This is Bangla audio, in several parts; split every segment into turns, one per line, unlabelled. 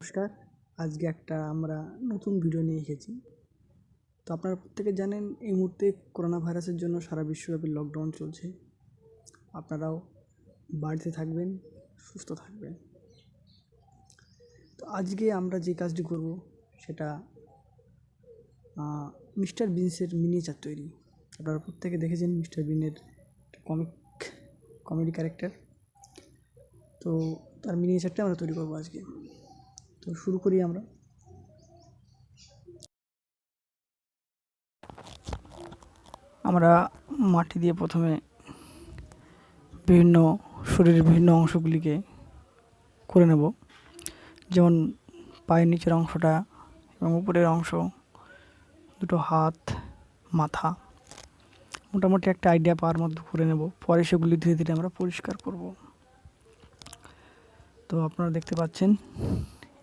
নমস্কার, আজকে একটা আমরা নতুন ভিডিও নিয়ে এসেছি। তো আপনারা প্রত্যেকে জানেন এই মুহূর্তে করোনা ভাইরাসের জন্য সারা বিশ্বব্যাপী লকডাউন চলছে। আপনারাও বাড়িতে থাকবেন, সুস্থ থাকবেন। তো আজকে আমরা যে কাজটি করব সেটা মিস্টার বিনসের মিনিয়েচার তৈরি। আপনারা প্রত্যেকে দেখেছেন মিস্টার বিনের কমেডি ক্যারেক্টার। তো তার মিনিয়েচারটা আমরা তৈরি করবো আজকে। তো শুরু করি আমরা। আমরা মাটি দিয়ে প্রথমে বিভিন্ন শরীরের বিভিন্ন অংশগুলিকে করে নেব, যেমন পায়ের নিচের অংশটা এবং উপরের অংশ, দুটো হাত, মাথা, মোটামুটি একটা আইডিয়া পাওয়ার মতো করে নেব। পরে সেগুলি ধীরে ধীরে আমরা পরিষ্কার করব। তো আপনারা দেখতে পাচ্ছেন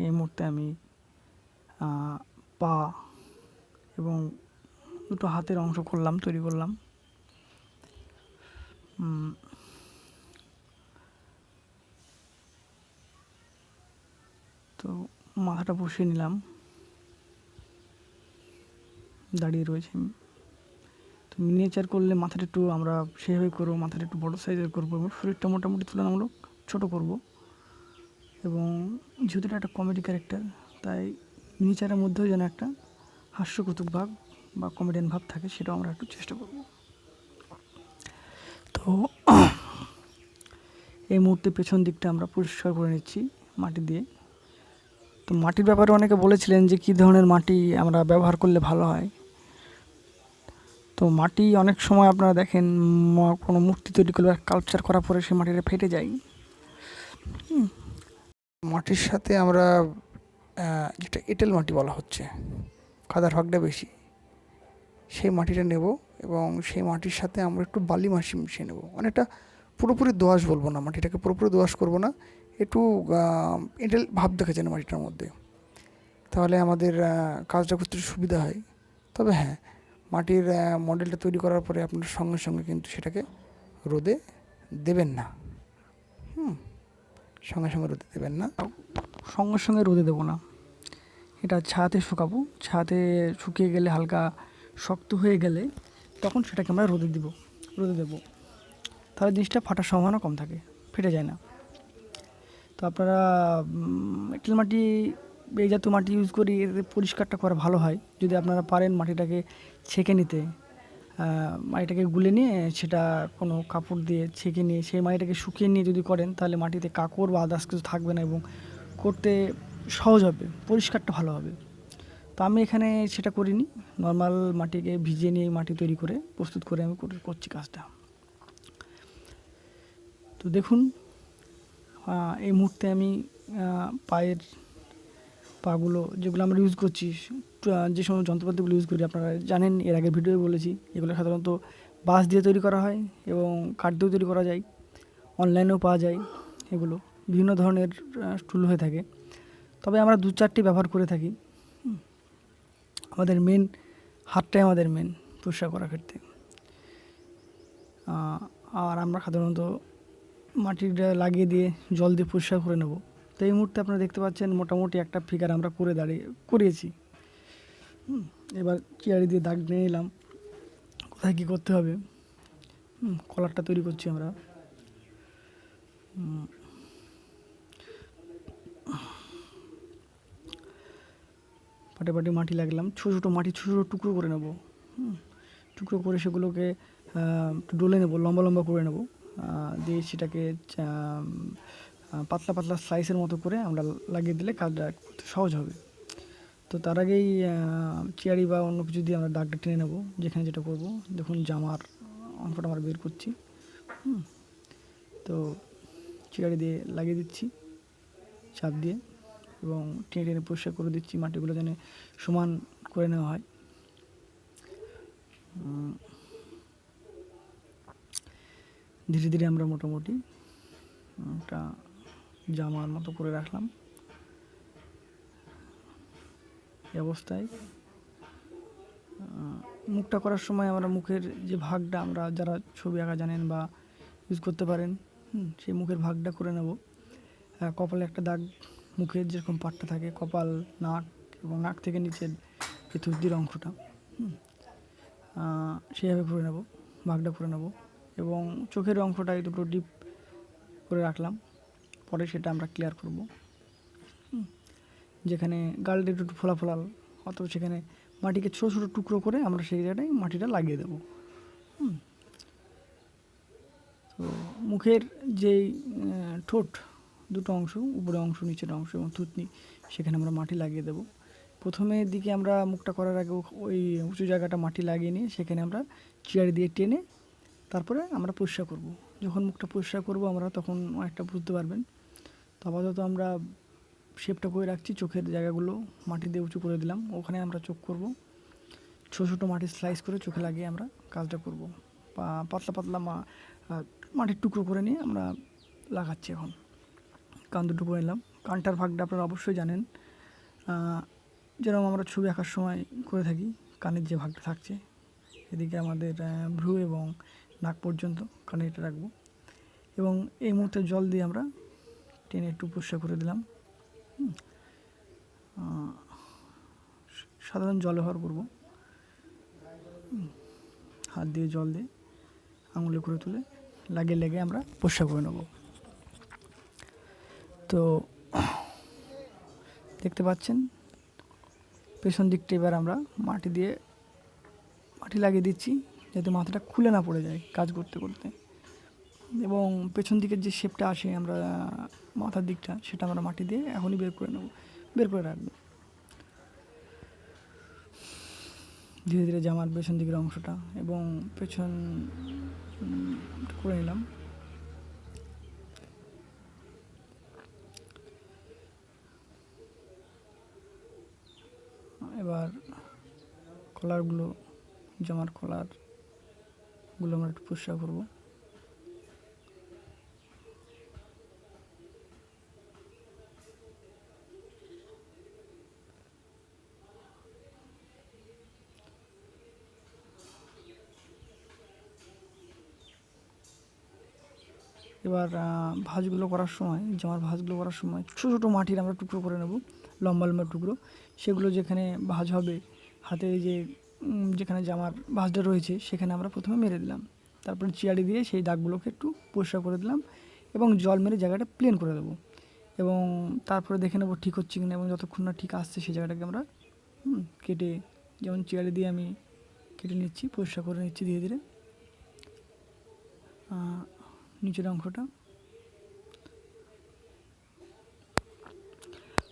এই মুহূর্তে আমি পা এবং দুটো হাতের অংশ তৈরি করলাম। তো মাথাটা বসিয়ে নিলাম, দাঁড়িয়ে রয়েছে। তো মিনিয়েচার করলে মাথাটা একটু আমরা সেভাবে করবো, মাথাটা একটু বড়ো সাইজের করবো এবং শরীরটা মোটামুটি তুলনামূলক ছোটো করব। এবং যেহেতু এটা একটা কমেডি ক্যারেক্টার, তাই মিনিয়েচারের মধ্যেও যেন একটা হাস্যকৌতুক ভাব বা কমেডিয়ান ভাব থাকে, সেটাও আমরা একটু চেষ্টা করব। তো এই মুহূর্তে পেছন দিকটা আমরা পরিষ্কার করে নিচ্ছি মাটি দিয়ে। তো মাটির ব্যাপারে অনেকে বলেছিলেন যে কী ধরনের মাটি আমরা ব্যবহার করলে ভালো হয়। তো মাটি অনেক সময় আপনারা দেখেন কোনো মূর্তি তৈরি করলে স্কাল্পচার করার পরে সেই মাটিটা ফেটে যায়।
মাটির সাথে আমরা যেটা এঁটেল মাটি বলা হচ্ছে, কাদার ভাগটা বেশি, সেই মাটিটা নেব এবং সেই মাটির সাথে আমরা একটু বালি মাটি মিশিয়ে নেব। অনেকটা পুরোপুরি দোআঁশ বলবো না, মাটিটাকে পুরোপুরি দোআঁশ করবো না, একটু এঁটেল ভাব দেখা যায় না মাটিটার মধ্যে, তাহলে আমাদের কাজটা করতে সুবিধা হয়। তবে হ্যাঁ, মাটির মডেলটা তৈরি করার পরে আপনার সঙ্গে সঙ্গে কিন্তু সেটাকে রোদে দেবেন না। সঙ্গে সঙ্গে রোদে দেবেন না,
সঙ্গে সঙ্গে রোদে দেবো না, এটা ছায়াতে শুকাবো। ছায়াতে শুকিয়ে গেলে, হালকা শক্ত হয়ে গেলে, তখন সেটাকে আমরা রোদে দেবো। তাহলে জিনিসটা ফাটার সম্ভাবনা কম থাকে, ফেটে যায় না। তো আপনারা এঁটেল মাটি, এই জাতীয় মাটি ইউজ করি, এতে পরিষ্কারটা করা ভালো হয়। যদি আপনারা পারেন মাটিটাকে ছেঁকে নিতে, মাটিটাকে গুলে নিয়ে সেটা কোনো কাপড় দিয়ে ছেঁকে নিয়ে সেই মাটিটাকে শুকিয়ে নিয়ে যদি করেন, তাহলে মাটিতে কাঁকড় বা আদার্স কিছু থাকবে না এবং করতে সহজ হবে, পরিষ্কারটা ভালো হবে। তো আমি এখানে সেটা করিনি, নর্মাল মাটিকে ভিজিয়ে নিয়ে মাটি তৈরি করে প্রস্তুত করে আমি করছি কাজটা। তো দেখুন, এই মুহূর্তে আমি পাগুলো যেগুলো আমরা ইউজ করছি, যে সমস্ত যন্ত্রপাতিগুলো ইউজ করি, আপনারা জানেন, এর আগের ভিডিওয়ে বলেছি, এগুলো সাধারণত বাঁশ দিয়ে তৈরি করা হয় এবং কাঠ দিয়েও তৈরি করা যায়, অনলাইনেও পাওয়া যায়। এগুলো বিভিন্ন ধরনের টুল হয়ে থাকে, তবে আমরা 2-4টি ব্যবহার করে থাকি। আমাদের মেন হাতটাই আমাদের মেন পরিষ্কার করার ক্ষেত্রে। আর আমরা সাধারণত মাটিটা লাগিয়ে দিয়ে জল দিয়ে পরিষ্কার করে নেব। তো এই মুহূর্তে আপনারা দেখতে পাচ্ছেন মোটামুটি একটা ফিগার আমরা করিয়েছি। এবার চিয়ারি দিয়ে দাগ নিয়ে নিলাম কোথায় কী করতে হবে। কলারটা তৈরি করছি আমরা। পাটে পাটে মাটি লাগলাম, ছোটো ছোটো মাটি ছোটো ছোটো টুকরো করে নেব। টুকরো করে সেগুলোকে ডলে নেব, লম্বা লম্বা করে নেব, দিয়ে সেটাকে পাতলা পাতলা স্লাইসের মতো করে আমরা লাগিয়ে দিলে কাজটা করতে সহজ হবে। তো তার আগেই চেয়ারি বা অন্য কিছু দিয়ে আমরা দাগটা টেনে নেব, যেখানে যেটা করব। দেখুন জামার অংশটা আমরা বের করছি। তো চেয়ারি দিয়ে লাগিয়ে দিচ্ছি চাপ দিয়ে এবং টেনে টেনে পরিষ্কার করে দিচ্ছি, মাটিগুলো যেন সমান করে নেওয়া হয়। ধীরে ধীরে আমরা মোটামুটি একটা জামার মতো করে রাখলাম। এই অবস্থায় মুখটা করার সময় আমরা মুখের যে ভাগটা, আমরা যারা ছবি আঁকা জানেন বা ইউজ করতে পারেন, সেই মুখের ভাগটা করে নেব। কপালে একটা দাগ মুখের যেরকম পাটটা থাকে, কপাল, নাক এবং নাক থেকে নিচের এই থুতনির অংশটা সেইভাবে করে নেব, ভাগটা করে নেব। এবং চোখের অংশটা দুটো ডিপ করে রাখলাম, পরে সেটা আমরা ক্লিয়ার করব। যেখানে গালটা একটু ফোলা ফোলাল, অথবা সেখানে মাটিকে ছোটো ছোটো টুকরো করে আমরা সেই জায়গাটায় মাটিটা লাগিয়ে দেবো। তো মুখের যেই ঠোঁট দুটো অংশ, উপরের অংশ, নিচের অংশ এবং থুতনি, সেখানে আমরা মাটি লাগিয়ে দেবো। প্রথমের দিকে আমরা মুখটা করার আগে ওই উঁচু জায়গাটা মাটি লাগিয়ে নিয়ে সেখানে আমরা চিয়ার দিয়ে টেনে তারপরে আমরা পরিষ্কার করব। যখন মুখটা পরিষ্কার করব আমরা তখন অনেকটা বুঝতে পারবেন। তো আপাতত আমরা শেপটা করে রাখছি, চোখের জায়গাগুলো মাটি দিয়ে উঁচু করে দিলাম, ওখানে আমরা চোখ করব। ছোটো ছোটো মাটি স্লাইস করে চোখে লাগিয়ে আমরা কাজটা করব। বা পাতলা পাতলা মাটির টুকরো করে নিয়ে আমরা লাগাচ্ছি। এখন কান দুটো করে নিলাম। কানটার ভাগটা আপনারা অবশ্যই জানেন, যেরকম আমরা ছবি আঁকার সময় করে থাকি। কানের যে ভাগটা থাকছে, এদিকে আমাদের ভ্রু এবং নাক পর্যন্ত কানে এটা রাখবো। এবং এই মুহূর্তে জল দিয়ে আমরা টেনে একটু পরিষ্কার করে দিলাম। সাধারণ জল ব্যবহার করব, হাত দিয়ে জল দিয়ে আঙুলে করে তুলে লাগিয়ে লেগে আমরা পরিষ্কার করে নেব। তো দেখতে পাচ্ছেন পেছন দিকটা এবার আমরা মাটি লাগিয়ে দিচ্ছি, যাতে মাথাটা খুলে না পড়ে যায় কাজ করতে করতে। এবং পেছন দিকের যে শেপটা আসে আমরা মাথার দিকটা, সেটা আমরা মাটি দিয়ে এখনই বের করে নেব, বের করে রাখবো। ধীরে ধীরে জামার পেছন দিকের অংশটা এবং পেছন করে নিলাম। এবার জামার কলারগুলো আমরা একটু পরিষ্কার করবো। এবার জামার ভাঁজগুলো করার সময় ছোটো ছোটো মাটির আমরা টুকরো করে নেব, লম্বা লম্বা টুকরো। সেগুলো যেখানে ভাঁজ হবে, হাতে যেখানে জামার ভাঁজটা রয়েছে সেখানে আমরা প্রথমে মেরে দিলাম। তারপরে চিয়ারি দিয়ে সেই দাগগুলোকে একটু পরিষ্কার করে দিলাম এবং জল মেরে জায়গাটা প্লেন করে দেবো। এবং তারপরে দেখে নেবো ঠিক হচ্ছে কিনা, এবং যতক্ষণ না ঠিক আসছে সেই জায়গাটাকে আমরা কেটে, যেমন চিয়ারি দিয়ে আমি কেটে নিচ্ছি, পরিষ্কার করে নিচ্ছি ধীরে ধীরে। নিচের অংশটা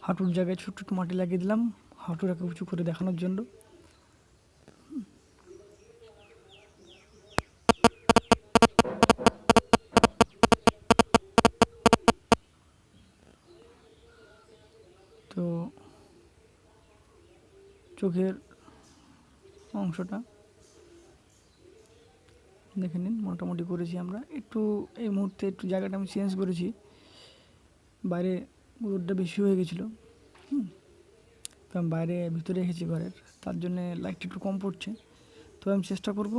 হাঁটুর জায়গায় ছোট্ট একটু মাটি লাগিয়ে দিলাম, হাঁটুটাকে উঁচু করে দেখানোর জন্য। তো চোখের অংশটা দেখে নিন, মোটামুটি করেছি আমরা। একটু এই মুহূর্তে একটু জায়গাটা আমি চেঞ্জ করেছি, বাইরে রোদটা বেশি হয়ে গেছিলো, তো আমি বাইরে ভিতরে রেখেছি ঘরের, তার জন্যে লাইটটা একটু কম পড়ছে। তো আমি চেষ্টা করব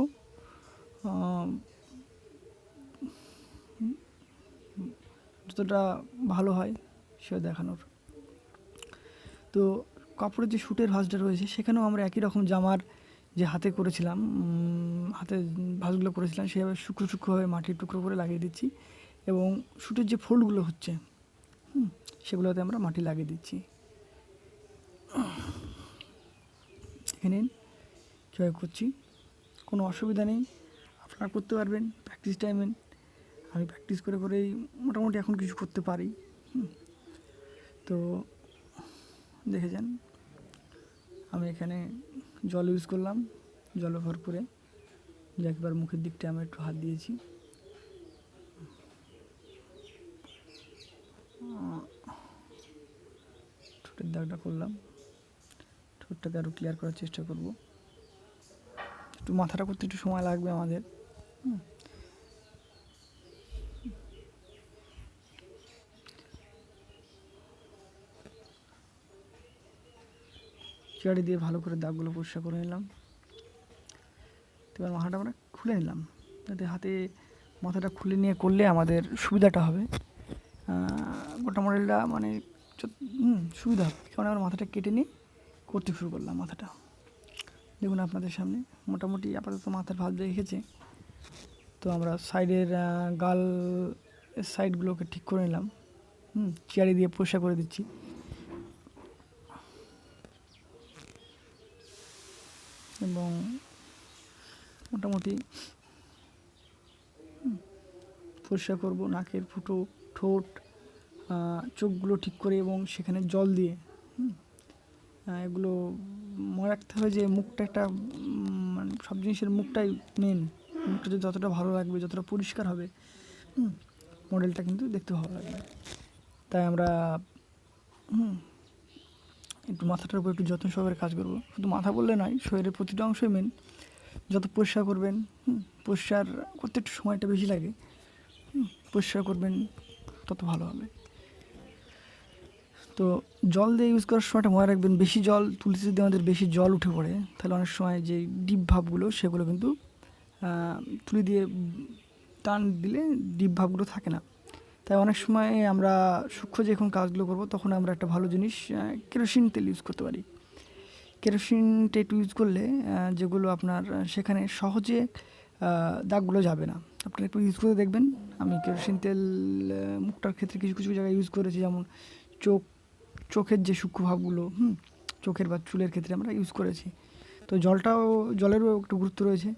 যতটা ভালো হয় সেটা দেখানোর। তো কাপড়ের যে শ্যুটের ভাঁজটা রয়েছে সেখানেও আমরা একই রকম জামার যে হাতে করেছিলাম, হাতে ভাঁজগুলো করেছিলাম, সেভাবে শুকনো শুকনোভাবে মাটির টুকরো করে লাগিয়ে দিচ্ছি। এবং শ্যুটের যে ফোল্ডগুলো হচ্ছে সেগুলোতে আমরা মাটি লাগিয়ে দিচ্ছি। এখানে কীভাবে করছি, কোনো অসুবিধা নেই, আপনারা করতে পারবেন প্র্যাকটিস টাইমে। আমি প্র্যাকটিস করে করেই মোটামুটি এখন কিছু করতে পারি। তো দেখে যান, আমি এখানে জল ইউজ করলাম, জল ব্যবহার করে একবার মুখের দিকটা আমি একটু হাত দিয়েছি। ঠোঁটের দাগটা করলাম, ঠোঁটটাকে আরও ক্লিয়ার করার চেষ্টা করব। একটু মাথাটা করতে একটু সময় লাগবে আমাদের। চিয়ারি দিয়ে ভালো করে দাগগুলো পরিষ্কার করে নিলাম। এবার মাথাটা আমরা খুলে নিলাম, যাতে মাথাটা খুলে নিয়ে করলে আমাদের সুবিধাটা হবে। গোটা মডেলটা মানে সুবিধা হবে। কারণ আমার মাথাটা কেটে নিয়ে করতে শুরু করলাম মাথাটা। দেখুন আপনাদের সামনে মোটামুটি আপাতত মাথার ভাঁজ রেখেছে। তো আমরা সাইডের গাল সাইডগুলোকে ঠিক করে নিলাম, চিয়ারি দিয়ে পরিষ্কার করে দিচ্ছি। এবং মোটামুটি পরিষ্কার করব নাকের ফুটো, ঠোঁট, চোখগুলো ঠিক করে এবং সেখানে জল দিয়ে এগুলো মনে রাখতে হবে যে মুখটা একটা মানে সব জিনিসের মুখটাই মেন। মুখটা যতটা ভালো লাগবে, যতটা পরিষ্কার হবে, মডেলটা কিন্তু দেখতে ভালো লাগবে। তাই আমরা একটু মাথাটার উপর একটু যত্ন সহকারে কাজ করব। শুধু মাথা বললে নয়, শরীরের প্রতিটা অংশই মেন। যত পরিষ্কার করবেন, পরিষ্কার করতে একটু সময়টা বেশি লাগে, পরিষ্কার করবেন তত ভালো হবে। তো জল দিয়ে ইউজ করার সময়টা মনে রাখবেন, বেশি জল তুলিতে যদি আমাদের বেশি জল উঠে পড়ে, তাহলে অনেক সময় যে ডিপ ভাবগুলো সেগুলো কিন্তু তুলি দিয়ে টান দিলে ডিপ ভাবগুলো থাকে না। তাই অনেক সময় আমরা সূক্ষ্ম যখন কাজগুলো করব তখন আমরা একটা ভালো জিনিস কেরোসিন তেল ইউজ করতে পারি। কেরোসিন তেল ইউজ করলে যেগুলো আপনার সেখানে সহজে দাগগুলো যাবে না। আপনারা একটু ইউজ করে দেখবেন। আমি কেরোসিন তেল মুখটার ক্ষেত্রে কিছু কিছু জায়গায় ইউজ করেছি, যেমন চোখের যে সূক্ষ্ম ভাবগুলো, চোখের বা চুলের ক্ষেত্রে আমরা ইউজ করেছি। তো জলেরও একটু গুরুত্ব রয়েছে,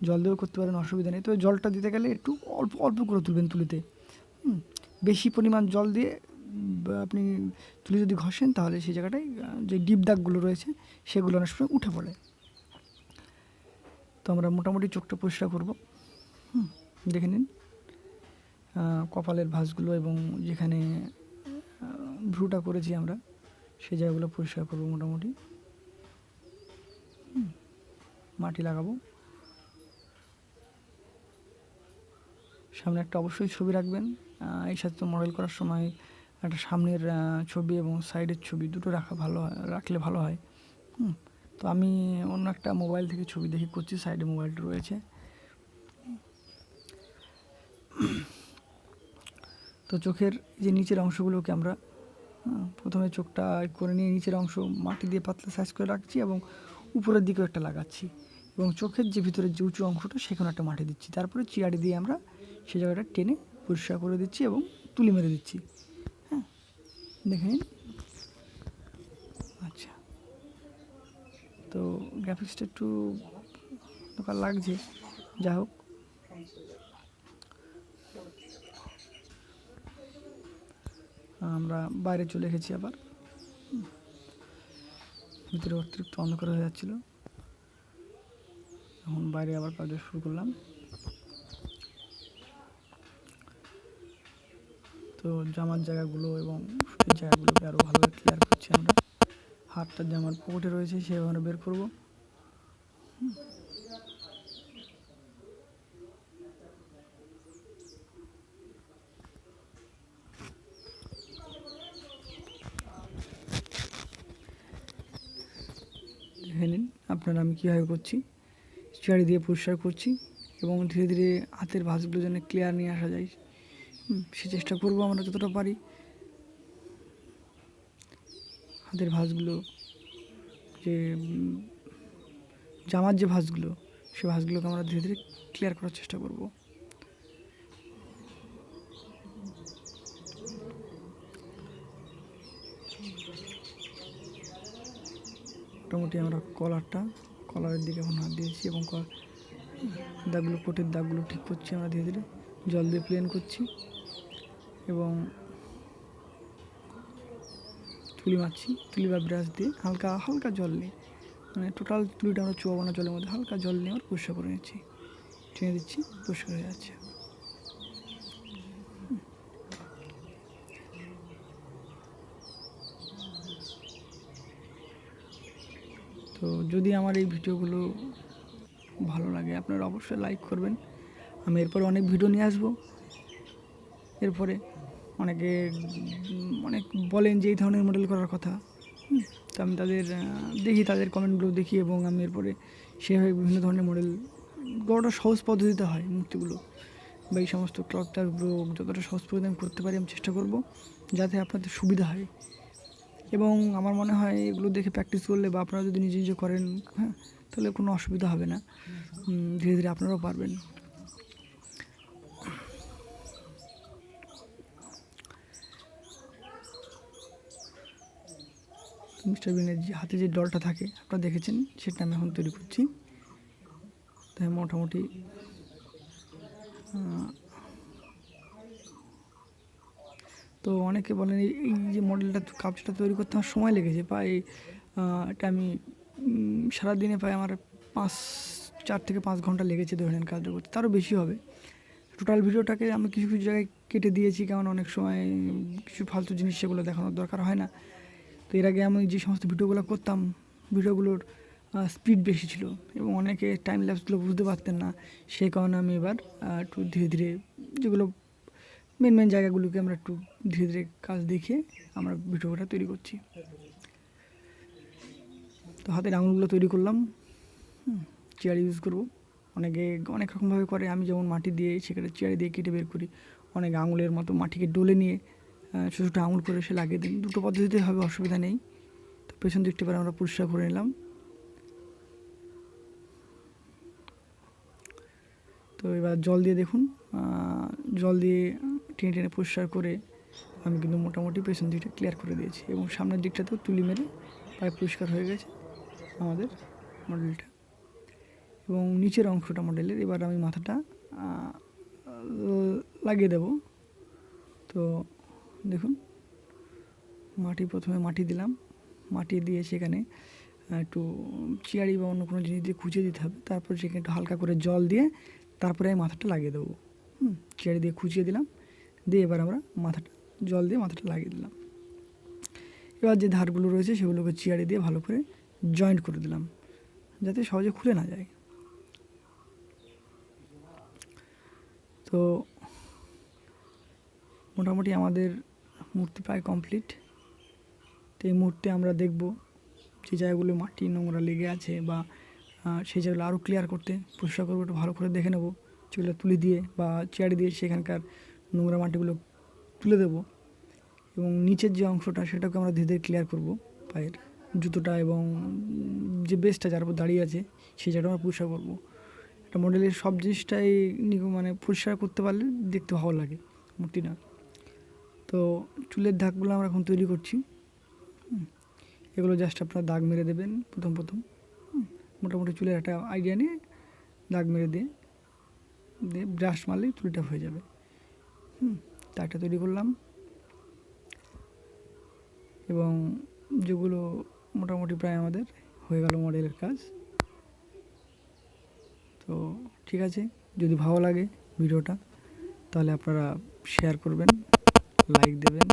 জল দিয়েও করতে পারেন, অসুবিধা নেই। তো জলটা দিতে গেলে একটু অল্প অল্প করে তুলবেন তুলিতে। বেশি পরিমাণ জল দিয়ে আপনি তুলি যদি ঘষেন তাহলে সেই জায়গাটায় যে ডিপ দাগগুলো রয়েছে সেগুলো অনেক সময় উঠে পড়ে। তো আমরা মোটামুটি চোখটা পরিষ্কার করব। দেখে নিন কপালের ভাঁজগুলো এবং যেখানে ভ্রুটা করেছি আমরা সেই জায়গাগুলো পরিষ্কার করব। মোটামুটি মাটি লাগাবো। সামনে একটা অবশ্যই ছবি রাখবেন। এই সাথে তো মডেল করার সময় একটা সামনের ছবি এবং সাইডের ছবি দুটো রাখলে ভালো হয়। তো আমি অন্য একটা মোবাইল থেকে ছবি দেখে করছি, সাইডে মোবাইলটা রয়েছে। তো চোখের যে নিচের অংশগুলোকে আমরা প্রথমে চোখটা করে নিয়ে নিচের অংশ মাটি দিয়ে পাতলা সাইজ করে রাখছি এবং উপরের দিকেও একটা লাগাচ্ছি এবং চোখের যে ভিতরের যে উঁচু অংশটা সেখানে একটা মাটি দিচ্ছি। তারপরে চিয়ারি দিয়ে আমরা সেই জায়গাটা টেনে পরিষ্কার করে দিচ্ছি এবং তুলি মেরে দিচ্ছি। দেখে নিন। আচ্ছা, তো গ্রাফিক্সটা একটু দোকান লাগছে, যা হোক। আমরা বাইরে চলে এসেছি, আবার ভিতরে অতিরিক্ত অন্ধকার হয়ে যাচ্ছিল, এখন বাইরে আবার কাজ শুরু করলাম। তো জামার জায়গাগুলো এবং সুতির জায়গাগুলোকে আরও ভালোভাবে ক্লিয়ার করছি আমরা। হাতটা জামার পকেটে রয়েছে সেভাবে আমরা বের করবো। দেখে নিন আপনারা আমি কীভাবে করছি, চিয়ারি দিয়ে পরিষ্কার করছি এবং ধীরে ধীরে হাতের ভাঁজগুলো যেন ক্লিয়ার নিয়ে আসা যায় সে চেষ্টা করবো আমরা যতটা পারি। হাতের ভাঁজগুলো যে জামার যে ভাঁজগুলো সে ভাঁজগুলোকে আমরা ধীরে ধীরে ক্লিয়ার করার চেষ্টা করব। মোটামুটি আমরা কলারের দিকে এখন হাত দিয়েছি এবং দাগগুলো কোটের দাগগুলো ঠিক করছি আমরা ধীরে ধীরে, জল দিয়ে প্লেন করছি এবং তুলি মারছি। তুলি বা ব্রাশ দিয়ে হালকা হালকা জল নিয়ে, মানে টোটাল তুলিটা আমরা চুয়াবো না জলের মধ্যে, হালকা জল নিয়ে আমরা পরিষ্কার করে নিচ্ছি, টেনে দিচ্ছি, পরিষ্কার হয়ে যাচ্ছে। তো যদি আমার এই ভিডিওগুলো ভালো লাগে আপনারা অবশ্যই লাইক করবেন। আমি এরপরে অনেক ভিডিও নিয়ে আসবো। এরপরে অনেকে অনেক বলেন যে এই ধরনের মডেল করার কথা, তো আমি তাদের কমেন্টগুলো দেখি এবং আমি এরপরে সেভাবে বিভিন্ন ধরনের মডেল বড়টা সহজ পদ্ধতিতে হয় মূর্তিগুলো বা এই সমস্ত ক্লথটাগুলো যতটা সহজ পদ্ধতি আমি করতে পারি আমি চেষ্টা করব যাতে আপনাদের সুবিধা হয়। এবং আমার মনে হয় এগুলো দেখে প্র্যাকটিস করলে বা আপনারা যদি নিজে নিজে করেন, হ্যাঁ, তাহলে কোনো অসুবিধা হবে না, ধীরে ধীরে আপনারাও পারবেন। মিস্টার বিনের যে হাতে যে ডলটা থাকে আপনারা দেখেছেন, সেটা আমি এখন তৈরি করছি। তাই মোটামুটি তো অনেকে বলেন এই যে মডেলটা কাপটা তৈরি করতে আমার সময় লেগেছে প্রায়, এটা আমি সারাদিনে প্রায় আমার 4 থেকে 5 ঘন্টা লেগেছে ধরে নেন কাজটা করতে, তারও বেশি হবে। টোটাল ভিডিওটাকে আমি কিছু কিছু জায়গায় কেটে দিয়েছি, কারণ অনেক সময় কিছু ফালতু জিনিস সেগুলো দেখানোর দরকার হয় না। তো এর আগে আমি যে সমস্ত ভিডিওগুলো করতাম, ভিডিওগুলোর স্পিড বেশি ছিল এবং অনেকে টাইম ল্যাপসগুলো বুঝতে পারতেন না। সেই কারণে আমি এবার একটু ধীরে ধীরে যেগুলো মেন জায়গাগুলোকে আমরা একটু ধীরে ধীরে কাজ দেখিয়ে আমরা ভিডিওটা তৈরি করছি। তো হাতের আঙুলগুলো তৈরি করলাম, চেয়ার ইউজ করব। অনেকে অনেক রকমভাবে করে, আমি যেমন মাটি দিয়ে সেখানে চেয়ারে দিয়ে কেটে বের করি, অনেকে আঙুলের মতো মাটিকে ডলে নিয়ে ছোটো ছোটো আঙুল করে সে লাগিয়ে দিন। দুটো পদ্ধতিতে হবে, অসুবিধা নেই। তো পেছন দিকটা এবার আমরা পরিষ্কার করে নিলাম। তো এবার জল দিয়ে দেখুন, জল দিয়ে টেনে টেনে পরিষ্কার করে আমি কিন্তু মোটামুটি পেছন দিকটা ক্লিয়ার করে দিয়েছি এবং সামনের দিকটাতেও তুলি মেরে প্রায় পরিষ্কার হয়ে গেছে আমাদের মডেলটা। এবং নিচের অংশটা মডেলের এবার আমি মাথাটা লাগিয়ে দেব। তো দেখুন, প্রথমে মাটি দিলাম, মাটি দিয়ে সেখানে একটু চিয়ারি বা অন্য কোনো জিনিস দিয়ে খুঁচিয়ে দিতে হবে। তারপর সেখানে একটু হালকা করে জল দিয়ে তারপরে আমি মাথাটা লাগিয়ে দেবো। চিয়ারি দিয়ে খুঁচিয়ে দিলাম, দিয়ে এবার আমরা মাথাটা জল দিয়ে মাথাটা লাগিয়ে দিলাম। এবার যে ধারগুলো রয়েছে সেগুলোকে চিয়ারি দিয়ে ভালো করে জয়েন্ট করে দিলাম, যাতে সহজে খুলে না যায়। তো মোটামুটি আমাদের মূর্তি প্রায় কমপ্লিট। তো এই মুহূর্তে আমরা দেখব যে জায়গাগুলো মাটি নোংরা লেগে আছে বা সেই জায়গাগুলো আরও ক্লিয়ার করতে পরিষ্কার করবো, একটু ভালো করে দেখে নেবো, সেগুলো তুলি দিয়ে বা চেয়ারে দিয়ে সেখানকার নোংরা মাটিগুলো তুলে দেবো। এবং নিচের যে অংশটা সেটাকে আমরা ধীরে ধীরে ক্লিয়ার করবো, পায়ের জুতোটা এবং যে বেসটা যার উপর দাঁড়িয়ে আছে সেই জায়গাটা আমরা পরিষ্কার করবো। একটা মডেলের সব জিনিসটাই মানে পরিষ্কার করতে পারলে দেখতে ভালো লাগে মূর্তিটা। তো চুলের দাগগুলো আমরা এখন তৈরি করছি। এগুলো জাস্ট আপনারা দাগ মেরে দেবেন প্রথম মোটামুটি চুলের একটা আইডিয়া নিয়ে দাগ মেরে দিয়ে ব্রাশ মারলেই চুলটা হয়ে যাবে। দাগটা তৈরি করলাম এবং যেগুলো মোটামুটি প্রায় আমাদের হয়ে গেল মডেলের কাজ। তো ঠিক আছে, যদি ভালো লাগে ভিডিওটা তাহলে আপনারা শেয়ার করবেন, লাইক দেবেন